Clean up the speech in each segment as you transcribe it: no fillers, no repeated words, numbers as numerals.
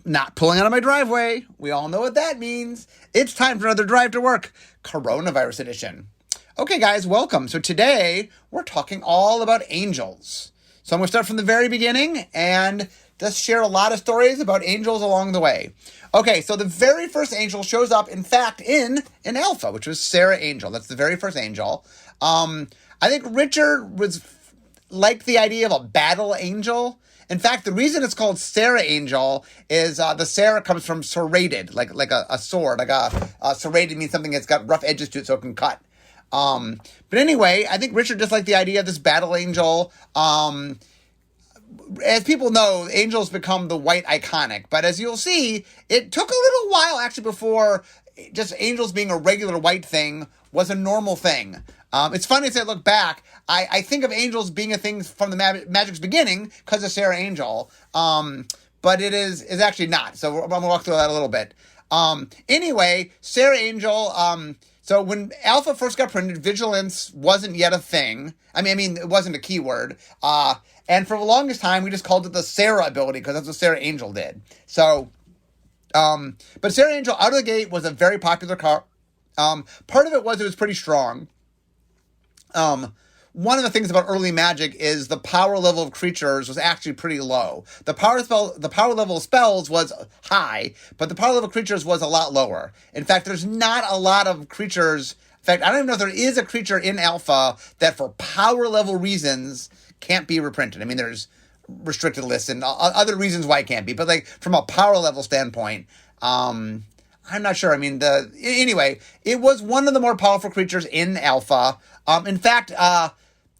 Not pulling out of my driveway. We all know what that means. It's time for another Drive to Work, Coronavirus Edition. Okay, guys, welcome. So today, we're talking all about angels. So I'm going to start from the very beginning and just share a lot of stories about angels along the way. Okay, so the very first angel shows up, in fact, in Alpha, which was Sarah Angel. That's the very first angel. I think Richard liked the idea of a battle angel. In fact, the reason it's called Sarah Angel is the Sarah comes from serrated, like a sword. Serrated means something that's got rough edges to it so it can cut. But anyway, I think Richard just liked the idea of this battle angel. As people know, angels become the white iconic. But as you'll see, it took a little while actually before just angels being a regular white thing was a normal thing. It's funny as I look back, I think of angels being a thing from the Magic's beginning because of Sarah Angel, but it is actually not. So I'm going to walk through that a little bit. Anyway, Sarah Angel, so when Alpha first got printed, vigilance wasn't yet a thing. I mean, it wasn't a keyword. And for the longest time, we just called it the Sarah ability because that's what Sarah Angel did. So, but Sarah Angel out of the gate was a very popular card. Part of it was pretty strong. One of the things about early Magic is the power level of creatures was actually pretty low. The power level of spells was high, but the power level of creatures was a lot lower. In fact, there's not a lot of creatures. In fact, I don't even know if there is a creature in Alpha that for power level reasons can't be reprinted. I mean, there's restricted lists and other reasons why it can't be, but like from a power level standpoint, I'm not sure. I mean, anyway, it was one of the more powerful creatures in Alpha. In fact,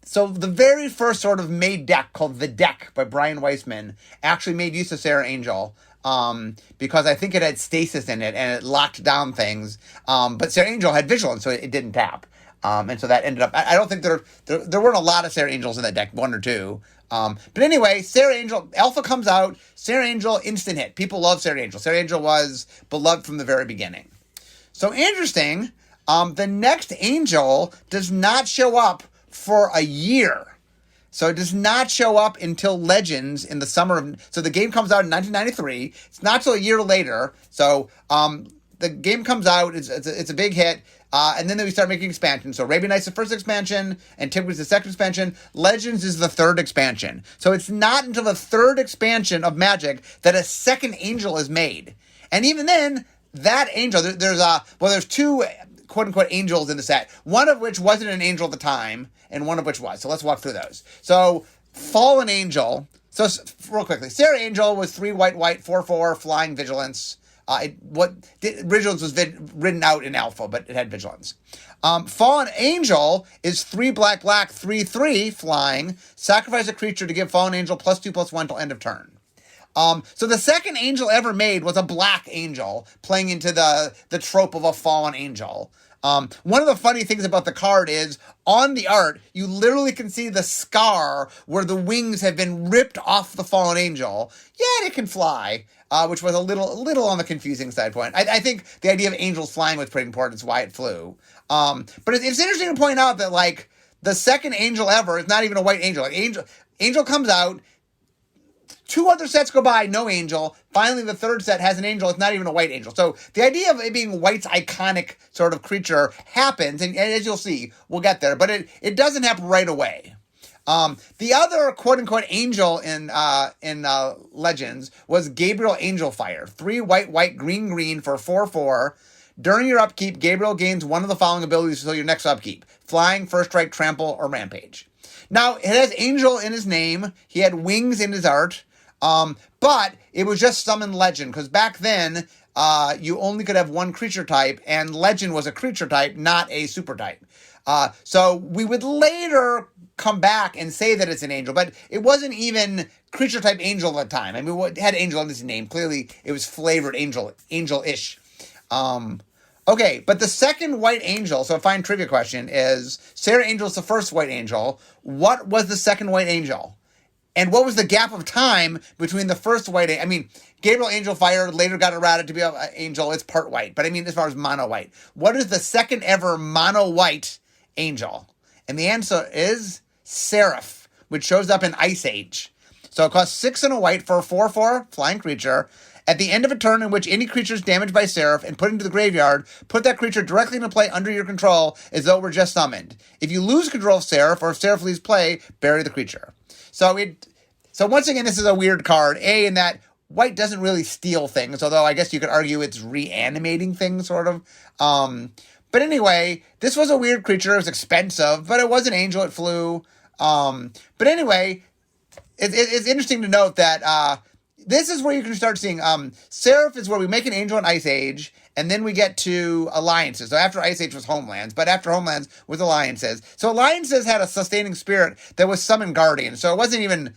so the very first sort of made deck called The Deck by Brian Weissman actually made use of Sarah Angel because I think it had stasis in it and it locked down things. But Sarah Angel had vigilance, so it didn't tap. And so that ended up, I don't think there weren't a lot of Sarah Angels in that deck, one or two. But anyway, Sarah Angel, Alpha comes out, Sarah Angel, instant hit. People love Sarah Angel. Sarah Angel was beloved from the very beginning. So interesting, the next angel does not show up for a year. So it does not show up until Legends in the summer of, so the game comes out in 1993. It's not till a year later. So the game comes out, it's a big hit. And then we start making expansions. So Arabian Nights is the first expansion, Antiquities is the second expansion, Legends is the third expansion. So it's not until the third expansion of Magic that a second angel is made. And even then, that angel, there's two quote-unquote angels in the set, one of which wasn't an angel at the time, and one of which was. So let's walk through those. So Fallen Angel, so real quickly, Sarah Angel was 3 white, 4/4, flying vigilance. Vigilance was written out in Alpha, but it had vigilance. Fallen Angel is 3 black, 3/3 flying. Sacrifice a creature to give Fallen Angel +2/+1 till end of turn. So the second angel ever made was a black angel, playing into the trope of a fallen angel. One of the funny things about the card is, on the art, you literally can see the scar where the wings have been ripped off the fallen angel. Yet it can fly, which was a little on the confusing side point. I think the idea of angels flying was pretty important. It's why it flew. But it's interesting to point out that, like, the second angel ever is not even a white angel. Like, angel comes out, 2 other sets go by, no angel. Finally, the third set has an angel. It's not even a white angel. So the idea of it being white's iconic sort of creature happens, and as you'll see, we'll get there. But it doesn't happen right away. The other quote-unquote angel in Legends was Gabriel Angelfire. 3 white, green for 4/4. During your upkeep, Gabriel gains one of the following abilities until your next upkeep: Flying, First Strike, Trample, or Rampage. Now, it has angel in his name. He had wings in his art. But it was just Summon Legend, because back then, you only could have one creature type, and Legend was a creature type, not a super type. So we would later come back and say that it's an angel, but it wasn't even creature type angel at the time. I mean, it had angel in its name. Clearly, it was flavored angel-ish. Okay, but the second white angel, so a fine trivia question, is Sarah Angel is the first white angel. What was the second white angel? And what was the gap of time between the first white angel? I mean, Gabriel Angelfire later got errated to be an angel. It's part white. But I mean, as far as mono white, what is the second ever mono white angel? And the answer is Seraph, which shows up in Ice Age. So it costs 6 and a white for a 4/4 flying creature. At the end of a turn in which any creature is damaged by Seraph and put into the graveyard, put that creature directly into play under your control as though it were just summoned. If you lose control of Seraph, or if Seraph leaves play, bury the creature. So once again, this is a weird card. In that white doesn't really steal things, although I guess you could argue it's reanimating things, sort of. But anyway, this was a weird creature. It was expensive, but it was an angel. It flew. But anyway, it's interesting to note that this is where you can start seeing Seraph is where we make an angel in Ice Age, and then we get to Alliances. So after Ice Age was Homelands, but after Homelands was Alliances. So Alliances had a sustaining spirit that was Summon Guardian. So it wasn't even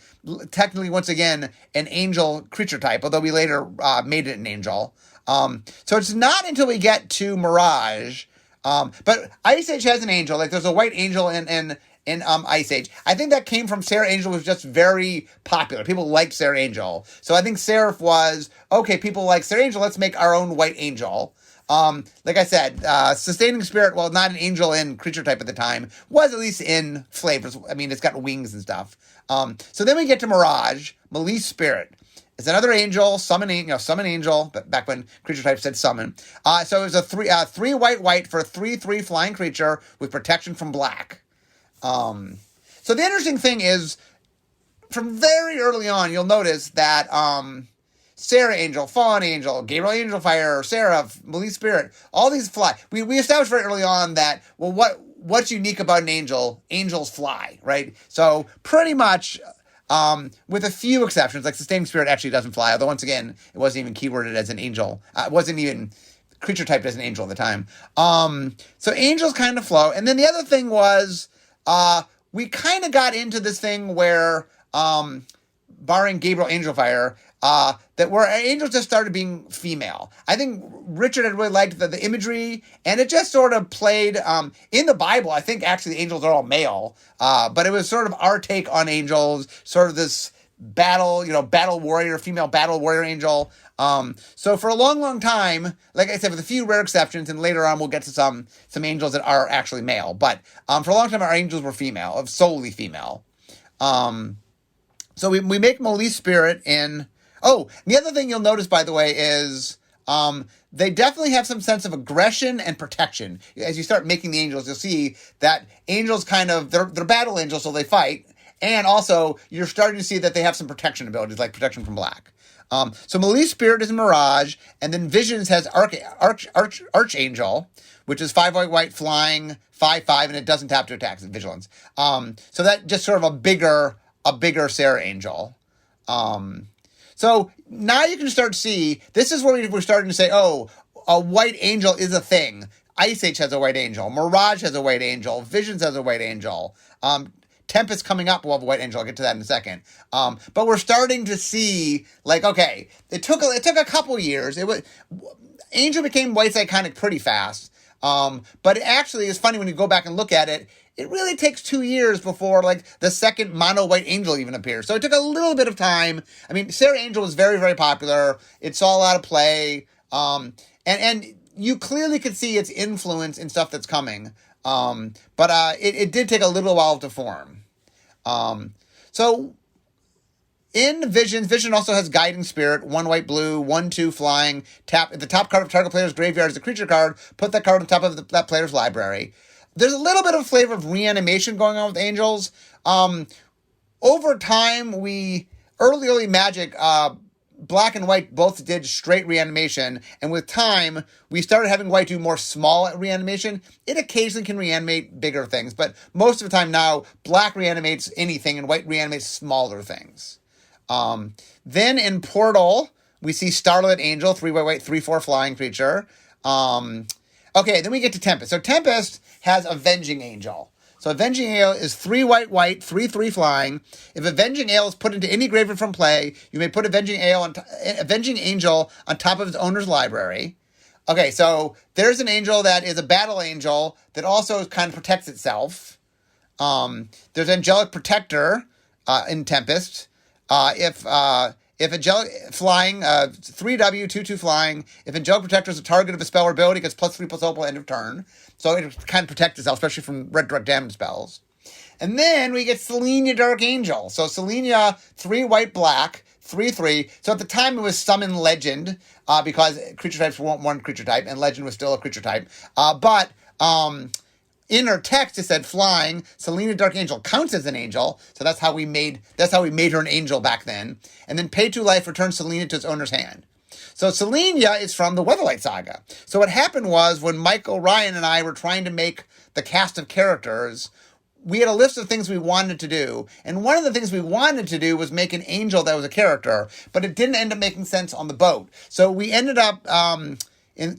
technically, once again, an angel creature type, although we later made it an angel. So it's not until we get to Mirage. But Ice Age has an angel. Like there's a white angel in Ice Age. I think that came from Seraph Angel was just very popular. People liked Seraph Angel. So I think Seraph was, okay, people like Seraph Angel, let's make our own white angel. Like I said, Sustaining Spirit, well, not an angel in creature type at the time, was at least in flavors. I mean, it's got wings and stuff. So then we get to Mirage, Malise Spirit. It's another angel, summon angel, but back when creature type said summon. So it was a 3 white for a 3/3 flying creature with protection from black. So the interesting thing is, from very early on, you'll notice that Seraph Angel, Fallen Angel, Gabriel Angel Fire, Seraph, Malise Spirit, all these fly. We established very early on that, well, what's unique about an angel? Angels fly, right? So pretty much, with a few exceptions, like Sustaining Spirit actually doesn't fly, although once again, it wasn't even keyworded as an angel. It wasn't even creature typed as an angel at the time. So angels kind of flow. And then the other thing was, we kind of got into this thing where, barring Gabriel Angel Fire, that where angels just started being female. I think Richard had really liked the imagery, and it just sort of played, in the Bible, I think actually the angels are all male, but it was sort of our take on angels, sort of this battle warrior, female battle warrior angel. So for a long, long time, like I said, with a few rare exceptions, and later on we'll get to some angels that are actually male, but for a long time our angels were female, solely female. So we make Malise Spirit in... Oh, the other thing you'll notice, by the way, is they definitely have some sense of aggression and protection. As you start making the angels, you'll see that angels kind of... They're battle angels, so they fight. And also, you're starting to see that they have some protection abilities, like protection from black. So Malise Spirit is Mirage, and then Visions has Archangel, which is 5 white flying, 5/5, and it doesn't tap to attack. It's Vigilance. So that just sort of a bigger Seraph Angel. So now you can start to see, this is where we're starting to say, oh, a white angel is a thing. Ice Age has a white angel. Mirage has a white angel. Visions has a white angel. Tempest coming up, we'll have a white angel. I'll get to that in a second. But we're starting to see, like, okay, it took a couple years. Angel became White's iconic pretty fast. But it actually is funny when you go back and look at it. It really takes 2 years before, like, the second mono white angel even appears. So it took a little bit of time. I mean, Seraph Angel was very, very popular. It saw a lot of play. And you clearly could see its influence in stuff that's coming. But it did take a little while to form. So in Vision also has Guiding Spirit, 1 white blue, 1/2 flying. Tap at the top card of target player's graveyard is a creature card. Put that card on top of that player's library. There's a little bit of flavor of reanimation going on with angels. Over time, early Magic, Black and White both did straight reanimation, and with time, we started having White do more small reanimation. It occasionally can reanimate bigger things, but most of the time now, Black reanimates anything, and White reanimates smaller things. Then in Portal, we see Starlit Angel, 3 white, 3/4 flying creature. Okay, then we get to Tempest. So Tempest has Avenging Angel. So Avenging Ale is 3 white, 3/3 flying. If Avenging Ale is put into any graveyard from play, you may put Avenging Angel on top of its owner's library. Okay, so there's an angel that is a battle angel that also kind of protects itself. There's Angelic Protector in Tempest. If Angelic flying, 3W, 2/2 flying, if Angelic Protector is a target of a spell or ability, it gets +3/+0 end of turn. So it kind of protects itself, especially from red direct damage spells. And then we get Selenia Dark Angel. So Selenia, 3 white black. 3/3. So at the time it was Summon Legend, because creature types weren't one creature type, and Legend was still a creature type. But in her text it said flying. Selena Dark Angel counts as an angel, so that's how we made her an angel back then. And then pay 2 life, return Selena to its owner's hand. So Selenia is from the Weatherlight Saga. So what happened was, when Michael Ryan and I were trying to make the cast of characters, we had a list of things we wanted to do. And one of the things we wanted to do was make an angel that was a character, but it didn't end up making sense on the boat. So we ended up in the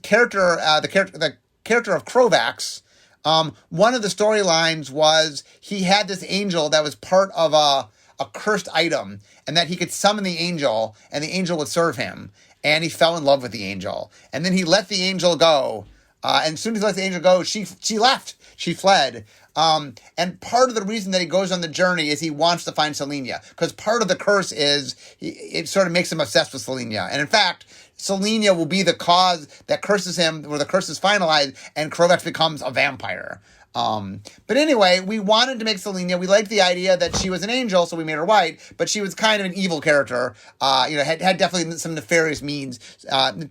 character of Krovax. One of the storylines was he had this angel that was part of a cursed item, and that he could summon the angel, and the angel would serve him. And he fell in love with the angel. And then he let the angel go. And as soon as he let the angel go, she left. She fled. And part of the reason that he goes on the journey is he wants to find Selenia. Because part of the curse is it sort of makes him obsessed with Selenia. And in fact, Selenia will be the cause that curses him, where the curse is finalized, and Krovax becomes a vampire. But anyway, we wanted to make Selenia. We liked the idea that she was an angel, so we made her white, but she was kind of an evil character. Had definitely some nefarious means,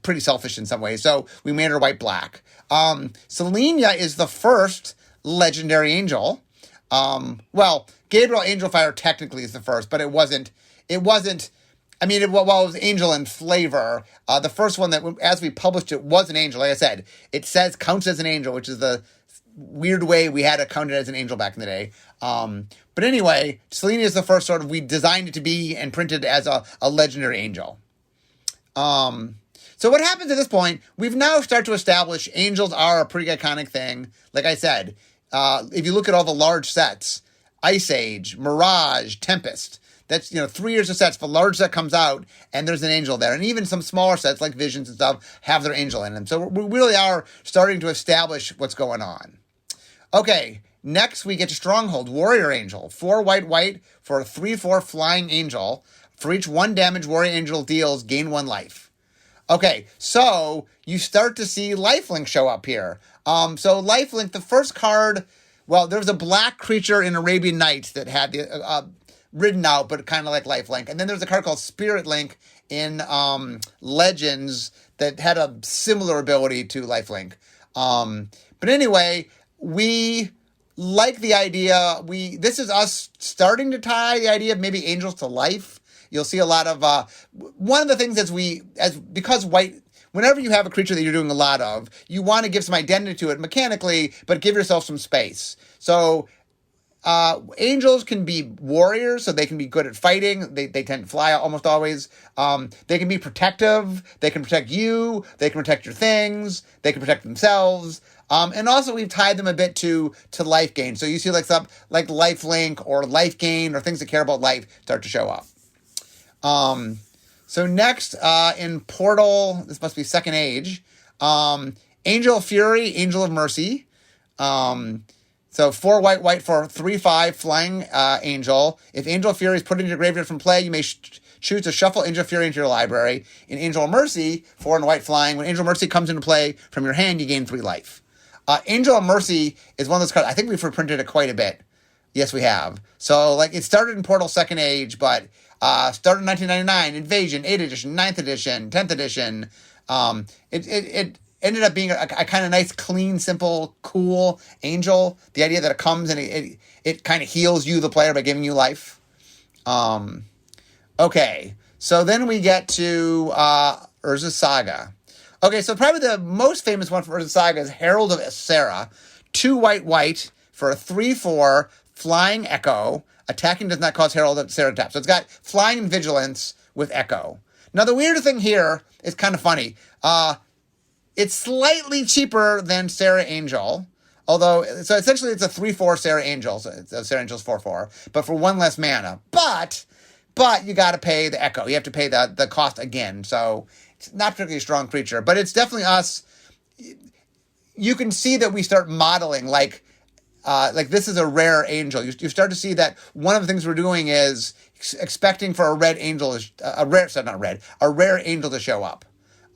pretty selfish in some ways. So we made her white-black. Selenia is the first legendary angel. Gabriel Angelfire technically is the first, but it wasn't. I mean, while it was angel in flavor, the first one that, as we published it, was an angel. Like I said, it says counts as an angel, which is the weird way we had it counted as an angel back in the day. But anyway, Selenia is the first we designed it to be and printed as a legendary angel. So what happens at this point, we've now started to establish angels are a pretty iconic thing. Like I said, if you look at all the large sets, Ice Age, Mirage, Tempest, that's, 3 years of sets. If a large set comes out and there's an angel there, and even some smaller sets like Visions and stuff have their angel in them. So we really are starting to establish what's going on. Okay, next we get to Stronghold, Warrior Angel. 4 white for a 3/4 flying angel. For each 1 damage Warrior Angel deals, gain 1 life. Okay, so you start to see Lifelink show up here. So Lifelink, the first card, there was a black creature in Arabian Nights that had the ridden out, but kind of like Lifelink. And then there's a card called Spirit Link in Legends that had a similar ability to Lifelink. But anyway, we like the idea. This is us starting to tie the idea of maybe angels to life. You'll see a lot of one of the things because white. Whenever you have a creature that you're doing a lot of, you want to give some identity to it mechanically, but give yourself some space. So angels can be warriors, so they can be good at fighting. They tend to fly almost always. They can be protective. They can protect you. They can protect your things. They can protect themselves. And also we've tied them a bit to life gain. So you see stuff like Lifelink or Life Gain or things that care about life start to show up. So next, in Portal, this must be Second Age, Angel of Fury, Angel of Mercy. So 4 white for 3/5 flying angel. If Angel of Fury is put into your graveyard from play, you may choose to shuffle Angel of Fury into your library. In Angel of Mercy, 4 and white flying, when Angel of Mercy comes into play from your hand, you gain 3 life. Angel of Mercy is one of those cards. I think we've reprinted it quite a bit. Yes, we have. So it started in Portal Second Age, but started in 1999, Invasion, 8th edition, 9th edition, 10th edition. It ended up being a kind of nice, clean, simple, cool angel. The idea that it comes and it kind of heals you, the player, by giving you life. Okay, so then we get to Urza's Saga. Okay, so probably the most famous one from Urza's Saga is Herald of Sarah. 2 white for a 3/4 flying echo. Attacking does not cause Herald of Sarah tap. So it's got flying and vigilance with echo. Now the weird thing here is kind of funny. It's slightly cheaper than Sarah Angel. So essentially it's a 3/4 Sarah Angel. So Sarah Angel's 4/4. But for 1 less mana. But you got to pay the echo. You have to pay the cost again. So it's not particularly a strong creature. But it's definitely us. You can see that we start modeling like this is a rare angel. You start to see that one of the things we're doing is expecting for a rare angel to show up.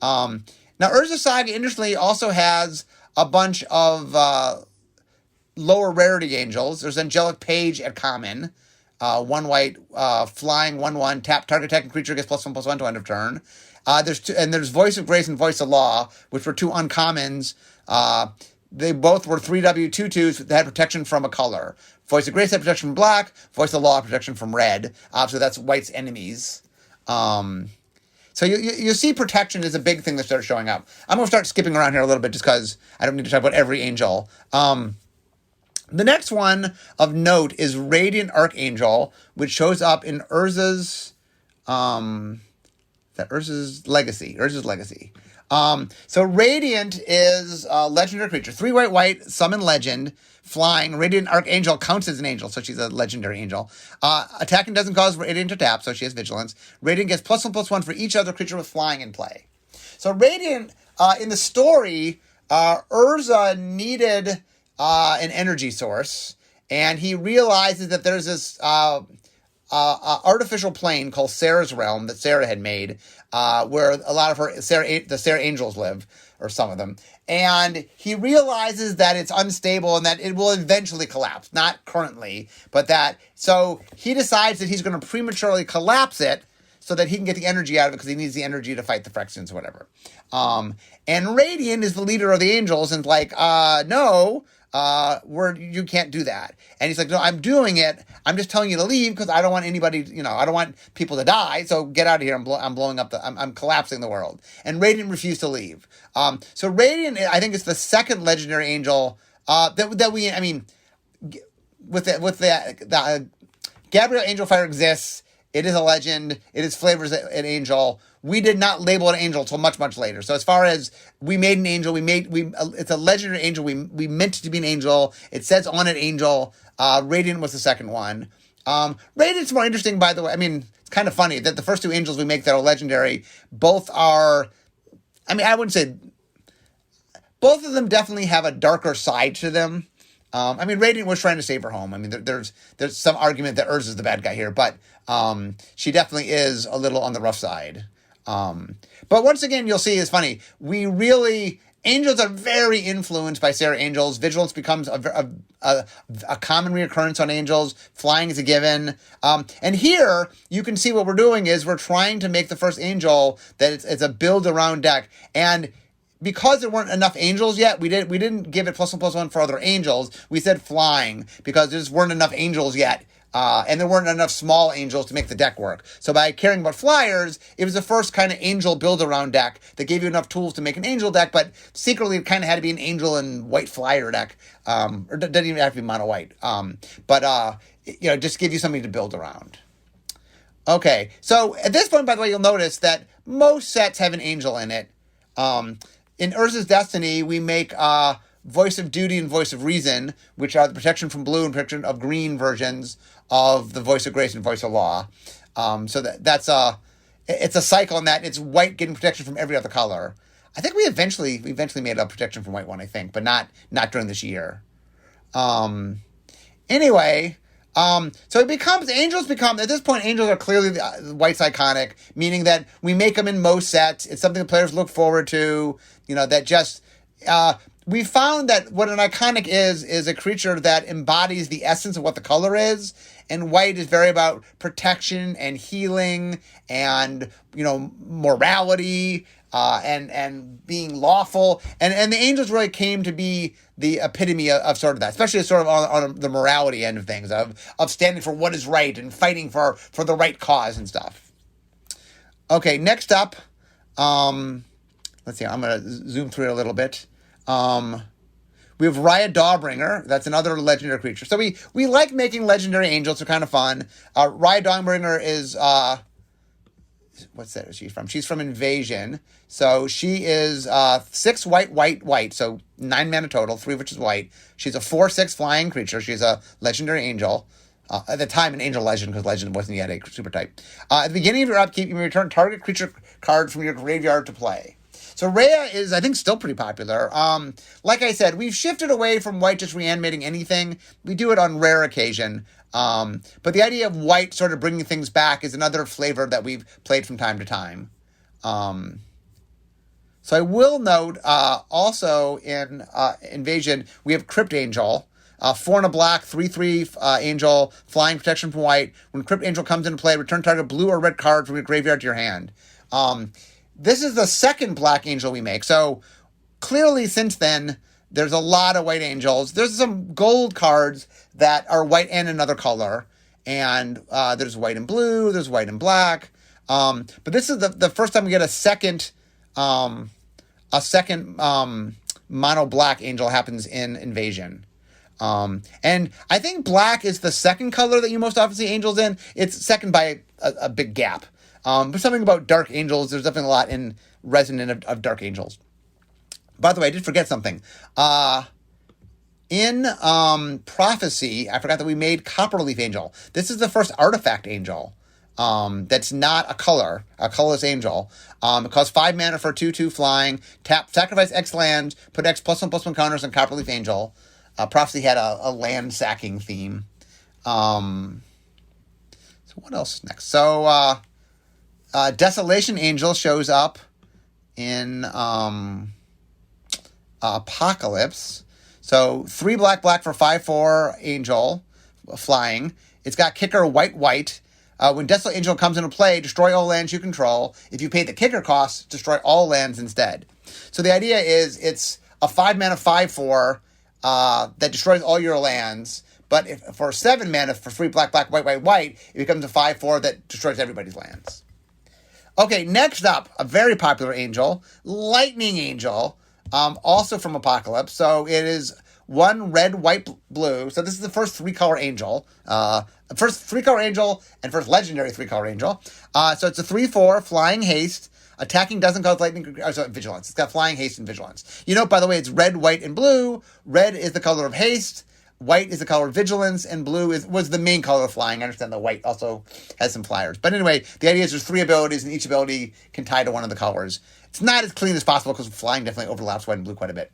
Now, Urza's Saga, interestingly, also has a bunch of lower rarity angels. There's Angelic Page at common. 1 white, flying 1/1, tap target attacking creature gets +1/+1 to end of turn. There's Voice of Grace and Voice of Law, which were 2 uncommons. They both were 3W 2/2s that had protection from a color. Voice of Grace had protection from black. Voice of Law had protection from red. So that's white's enemies. So you see protection is a big thing that starts showing up. I'm going to start skipping around here a little bit just because I don't need to talk about every angel. The next one of note is Radiant Archangel, which shows up in Urza's Legacy. Urza's Legacy. So Radiant is a legendary creature. 3 white, summon legend, flying. Radiant Archangel counts as an angel, so she's a legendary angel. Attacking doesn't cause Radiant to tap, so she has vigilance. Radiant gets +1/+1 for each other creature with flying in play. So Radiant, in the story, Urza needed an energy source, and he realizes that there's this artificial plane called Sarah's Realm that Sarah had made, where a lot of the Sarah angels live, or some of them. And he realizes that it's unstable and that it will eventually collapse. Not currently, but so he decides that he's going to prematurely collapse it so that he can get the energy out of it because he needs the energy to fight the Phyrexians or whatever. And Radiant is the leader of the angels and like, no, you can't do that. And he's like, no, I'm doing it. I'm just telling you to leave because I don't want anybody, I don't want people to die. So get out of here. I'm blowing up I'm collapsing the world. And Radiant refused to leave. So Radiant, I think, is the second legendary angel, with the Gabriel Angel Fire exists. It is a legend. It is flavors an angel. We did not label an angel until much, much later. So as far as we made an angel, it's a legendary angel. We meant it to be an angel. It says on it angel. Radiant was the second one. Radiant's more interesting, by the way. I mean, it's kind of funny that the first 2 angels we make that are legendary, both are, I wouldn't say, both of them definitely have a darker side to them. Radiant was trying to save her home. There's some argument that Urza's the bad guy here, but she definitely is a little on the rough side. But once again, you'll see it's funny. Angels are very influenced by Sarah angels. Vigilance becomes a common reoccurrence on angels. Flying is a given. And here, you can see what we're doing is we're trying to make the first angel that it's a build around deck. And because there weren't enough angels yet, we didn't give it +1/+1 for other angels. We said flying because there just weren't enough angels yet. And there weren't enough small angels to make the deck work. So by caring about flyers, it was the first kind of angel build-around deck that gave you enough tools to make an angel deck, but secretly it kind of had to be an angel and white flyer deck. Or it doesn't even have to be mono-white. Just give you something to build around. Okay, so at this point, by the way, you'll notice that most sets have an angel in it. In Urza's Destiny, we make Voice of Duty and Voice of Reason, which are the protection from blue and protection of green versions of the Voice of Grace and Voice of Law. So it's a cycle in that it's white getting protection from every other color. I think we eventually made a protection from white one, I think, but not during this year. Anyway, so angels become, at this point, angels are clearly the white's iconic, meaning that we make them in most sets. It's something the players look forward to, that just, we found that what an iconic is a creature that embodies the essence of what the color is. And white is very about protection and healing and, morality, and being lawful. And the angels really came to be the epitome of sort of that, especially sort of on the morality end of things, of standing for what is right and fighting for the right cause and stuff. Okay, next up, let's see, I'm going to zoom through it a little bit. We have Raya Dawbringer. That's another legendary creature. So we like making legendary angels. They're kind of fun. Raya Dawbringer is, what's that she's from? She's from Invasion. So she is 6 white. So 9 mana total, 3 of which is white. She's a 4/6 flying creature. She's a legendary angel. At the time, an angel legend, because legend wasn't yet a super type. At the beginning of your upkeep, you may return target creature card from your graveyard to play. So Raya is, I think, still pretty popular. Like I said, we've shifted away from white just reanimating anything. We do it on rare occasion. But the idea of white sort of bringing things back is another flavor that we've played from time to time. So I will note, also in Invasion, we have Crypt Angel. 4 and a black, 3/3 angel, flying, protection from white. When Crypt Angel comes into play, return target blue or red card from your graveyard to your hand. This is the second black angel we make. So clearly since then, there's a lot of white angels. There's some gold cards that are white and another color. And there's white and blue, there's white and black. But this is the first time we get a second mono black angel happens in Invasion. And I think black is the second color that you most often see angels in. It's second by a big gap. But something about dark angels, there's definitely a lot in Resonant of dark angels. By the way, I did forget something. In Prophecy, I forgot that we made Copperleaf Angel. This is the first artifact angel that's not a colorless angel. It costs 5 mana for 2/2 flying. Tap, sacrifice X lands, put X+1/+1 counters on Copperleaf Angel. Prophecy had a land sacking theme. So what else is next? So Desolation Angel shows up in Apocalypse. So 3 black for 5/4 angel flying. It's got kicker white. When Desolate Angel comes into play, destroy all lands you control. If you pay the kicker cost, destroy all lands instead. So the idea is it's a 5 mana 5/4 that destroys all your lands. But if for 7 mana for 3 black, white, it becomes a 5/4 that destroys everybody's lands. Okay, next up, a very popular angel, Lightning Angel, also from Apocalypse. So it is 1 red, white, blue. So this is the first 3-color angel. First 3-color angel and first legendary 3-color angel. So it's a 3/4 flying haste. Attacking doesn't cause lightning. Vigilance. It's got flying, haste, and vigilance. You know, by the way, it's red, white, and blue. Red is the color of haste. White is the color of vigilance, and blue was the main color of flying. I understand the white also has some flyers. But anyway, the idea is there's 3 abilities, and each ability can tie to one of the colors. It's not as clean as possible because flying definitely overlaps white and blue quite a bit.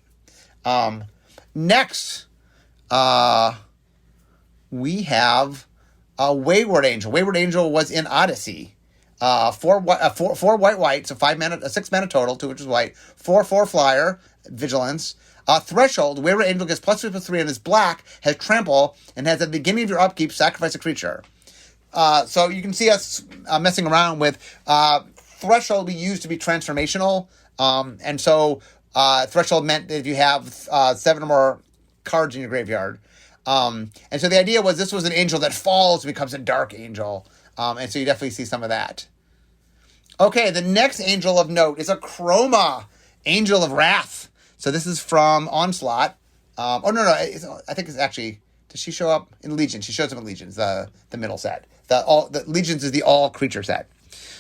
Next, we have a Wayward Angel. Wayward Angel was in Odyssey. 4 white, so 5 mana, 6 mana total, 2 which is white. 4/4 flyer, vigilance. Threshold, Wayward Angel gets +3/+3 and is black, has trample, and has at the beginning of your upkeep, sacrifice a creature. So you can see us messing around with Threshold we used to be transformational. And so Threshold meant that if you have 7 or more cards in your graveyard. And so the idea was this was an angel that falls and becomes a dark angel. And so you definitely see some of that. Okay, the next angel of note is a Chroma, Angel of Wrath. So this is from Onslaught. I think it's actually, does she show up in Legion? She shows up in Legions, the middle set. The Legions is the all creature set.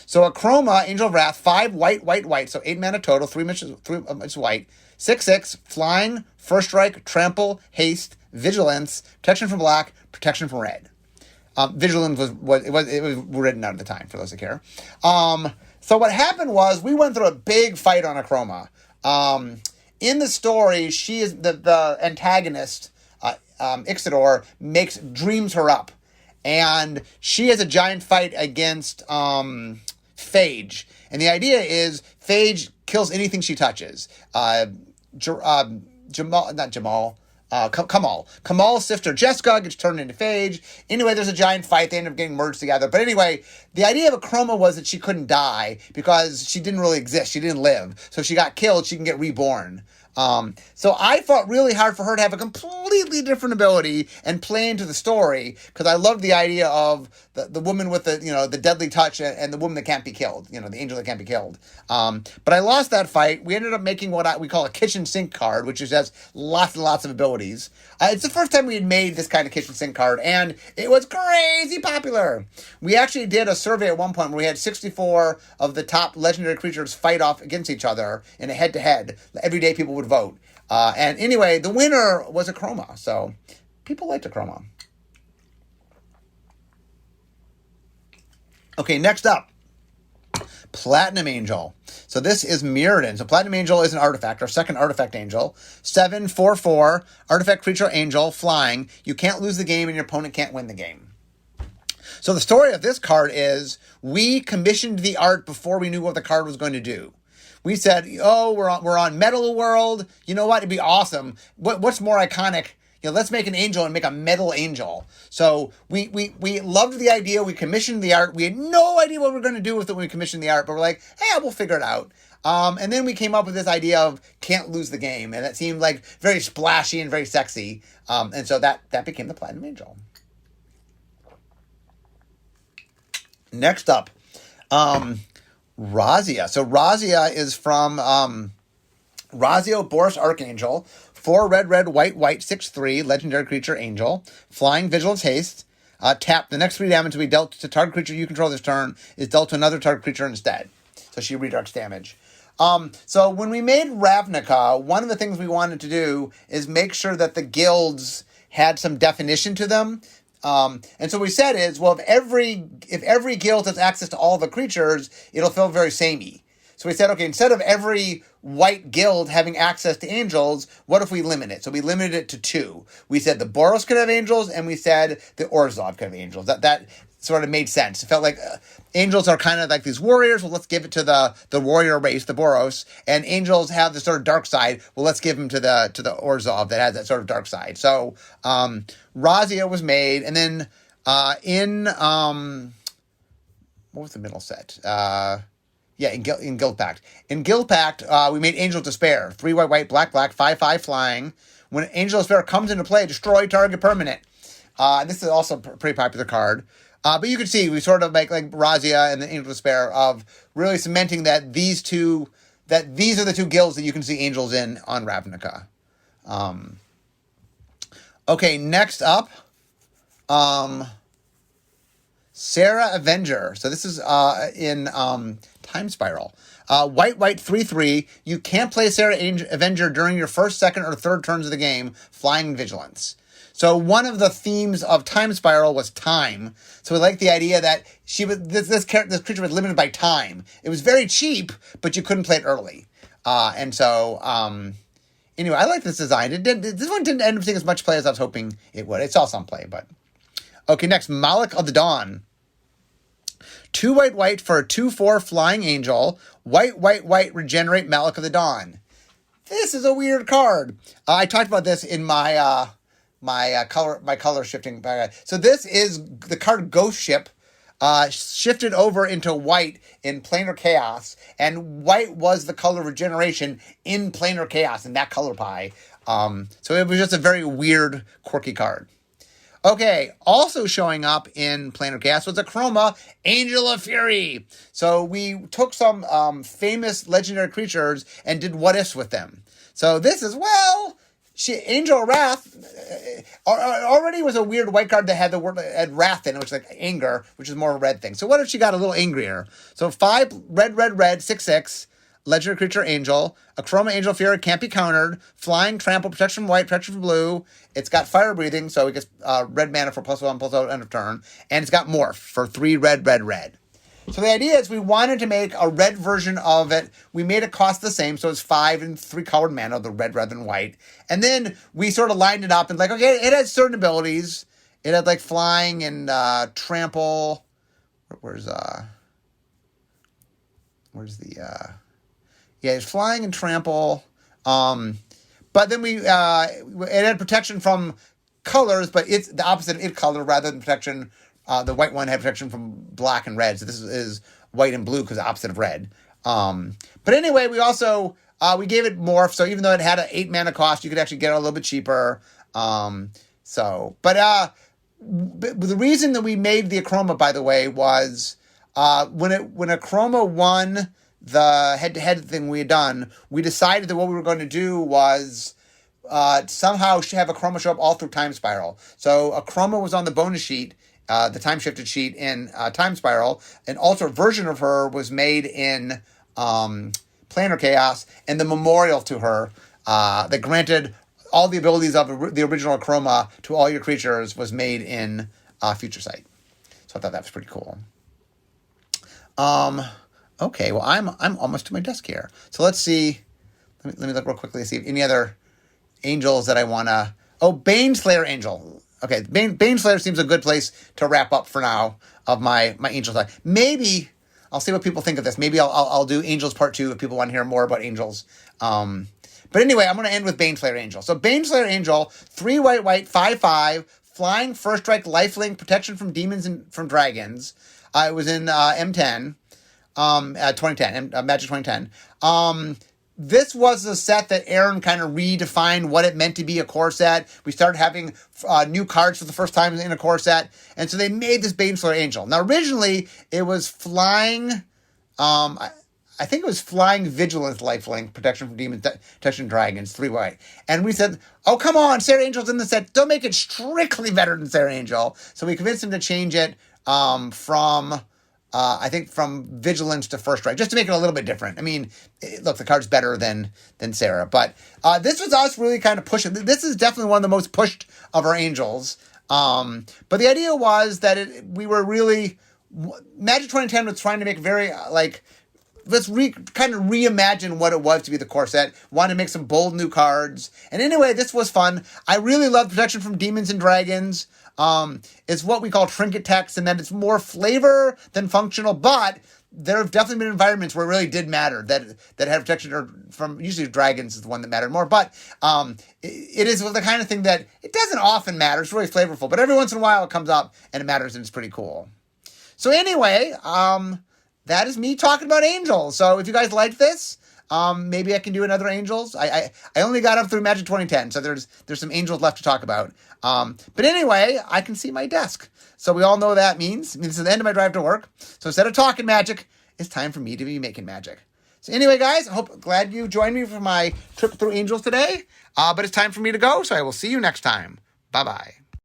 So a Chroma, Angel of Wrath, 5 white, so 8 mana total, 3 it's white, 6/6, flying, first strike, trample, haste, vigilance, protection from black, protection from red. Vigilance was written out at the time, for those that care. So what happened was we went through a big fight on a Chroma. In the story, she is the antagonist, Ixidor, dreams her up. And she has a giant fight against Phage. And the idea is Phage kills anything she touches. Kamal's sister Jessica gets turned into Phage. Anyway, there's a giant fight. They end up getting merged together. But anyway, the idea of a Chroma was that she couldn't die because she didn't really exist. She didn't live. So if she got killed, she can get reborn. So I fought really hard for her to have a completely different ability and play into the story because I loved the idea of the woman with the deadly touch and the woman that can't be killed, the angel that can't be killed. But I lost that fight. We ended up making what we call a kitchen sink card, which has lots and lots of abilities. It's the first time we had made this kind of kitchen sink card, and it was crazy popular. We actually did a survey at one point where we had 64 of the top legendary creatures fight off against each other in a head-to-head. Every day people would vote. And anyway, the winner was a Chroma. So people liked a Chroma. Okay, next up, Platinum Angel. So this is Mirrodin. So Platinum Angel is an artifact, our second artifact angel. 7/4/4, artifact creature angel, flying. You can't lose the game and your opponent can't win the game. So the story of this card is we commissioned the art before we knew what the card was going to do. We said, we're on Metal World. You know what? It'd be awesome. What's more iconic let's make an angel and make a metal angel. So we loved the idea. We commissioned the art. We had no idea what we were going to do with it when we commissioned the art, but we're like, hey, we'll figure it out. And then we came up with this idea of can't lose the game. And it seemed like very splashy and very sexy. And so that became the Platinum Angel. Next up, Razia. So Razia is from Razio Boros Archangel. 4 red, red, white, white, 6/3, legendary creature, angel. Flying, vigilance, haste. Tap. The next 3 damage to be dealt to target creature you control this turn is dealt to another target creature instead. So she redirects damage. So when we made Ravnica, one of the things we wanted to do is make sure that the guilds had some definition to them. And so what we said is, well, if every guild has access to all the creatures, it'll feel very samey. So we said, okay, instead of every white guild having access to angels, what if we limit it? So we limited it to 2. We said the Boros could have angels, and we said the Orzhov could have angels. That sort of made sense. It felt like angels are kind of like these warriors. Well, let's give it to the warrior race, the Boros. And angels have the sort of dark side. Well, let's give them to the Orzhov that has that sort of dark side. So Razia was made, and then what was the middle set? In Guild Pact. In Guild Pact, we made Angel of Despair. 3 white, white, black, black, 5/5 flying. When Angel of Despair comes into play, destroy target permanent. This is also a pretty popular card. But you can see we sort of make like Razia and the Angel of Despair of really cementing that these are the 2 guilds that you can see angels in on Ravnica. Okay, next up, Sarah Avenger. So this is in Time Spiral. White, white, 3/3. You can't play Sarah Avenger during your first, second, or third turns of the game. Flying vigilance. So one of the themes of Time Spiral was time. So we like the idea that this creature was limited by time. It was very cheap, but you couldn't play it early. Anyway, I like this design. This one didn't end up seeing as much play as I was hoping it would. It saw some play, but okay. Next, Malak of the Dawn. 2 white, white for a 2/4 flying angel. White, white, white, regenerate Malak of the Dawn. This is a weird card. I talked about this in my color shifting. So this is the card Ghost Ship, shifted over into white in Planar Chaos, and white was the color regeneration in Planar Chaos in that color pie. So it was just a very weird, quirky card. Okay, also showing up in Planar Chaos was Akroma, Angel of Fury. So we took some famous legendary creatures and did what ifs with them. So this is, Angel of Wrath already was a weird white card that had the word wrath in it, which is like anger, which is more of a red thing. So what if she got a little angrier? So 5 red, red, red, 6/6. Legendary creature, angel. Akroma, Angel of Fury, can't be countered. Flying, trample, protection from white, protection from blue. It's got fire breathing, so it gets red mana for +1, +0, end of turn. And it's got morph for 3 red, red, red. So the idea is we wanted to make a red version of it. We made it cost the same, so it's 5 and 3 colored mana, the red rather than white. And then we sort of lined it up and okay, it has certain abilities. It had flying and trample. It's flying and trample. But then it had protection from colors, but it's the opposite of it color rather than protection. The white one had protection from black and red. So this is white and blue because the opposite of red. But anyway, we also, we gave it morph. So even though it had an 8 mana cost, you could actually get it a little bit cheaper. But the reason that we made the Akroma, by the way, was, when Akroma won the head-to-head thing we had done, we decided that what we were going to do was somehow have Akroma show up all through Time Spiral. So Akroma was on the bonus sheet, the time-shifted sheet in Time Spiral. An alternate version of her was made in Planar Chaos, and the memorial to her that granted all the abilities of the original Akroma to all your creatures was made in Future Sight. So I thought that was pretty cool. Okay, well, I'm almost to my desk here. So let's see. Let me look real quickly to see if any other angels that I want to... Oh, Baneslayer Angel. Okay, Baneslayer seems a good place to wrap up for now of my angel side. Maybe I'll see what people think of this. Maybe I'll do Angels Part 2 if people want to hear more about angels. But But anyway, I'm going to end with Baneslayer Angel. So Baneslayer Angel, 3 white, 5/5, flying, first strike, lifelink, protection from demons and from dragons. It was in M10, 2010, Magic 2010. This was a set that Aaron kind of redefined what it meant to be a core set. We started having new cards for the first time in a core set. And so they made this Baneslayer Angel. Now, originally, it was flying, I think it was flying vigilance, lifelink, protection from demons, protection from dragons, 3 white. And we said, oh, come on, Sarah Angel's in the set. Don't make it strictly better than Sarah Angel. So we convinced him to change it from vigilance to first strike, just to make it a little bit different. I mean, look, the card's better than Sarah, but this was us really kind of pushing. This is definitely one of the most pushed of our angels. But the idea was that Magic 2010 was trying to make very let's kind of reimagine what it was to be the core set. Wanted to make some bold new cards. And anyway, this was fun. I really love protection from demons and dragons. It's what we call trinket text, and that it's more flavor than functional, but there have definitely been environments where it really did matter that had protection or from usually dragons is the one that mattered more. But it is the kind of thing that it doesn't often matter. It's really flavorful, but every once in a while it comes up and it matters and it's pretty cool. So anyway, that is me talking about angels. So if you guys like this, maybe I can do another angels. I only got up through Magic 2010, so there's some angels left to talk about. But anyway, I can see my desk. So we all know what that means. It means it's the end of my drive to work. So instead of talking magic, it's time for me to be making magic. So anyway, guys, glad you joined me for my trip through angels today. But it's time for me to go, so I will see you next time. Bye-bye.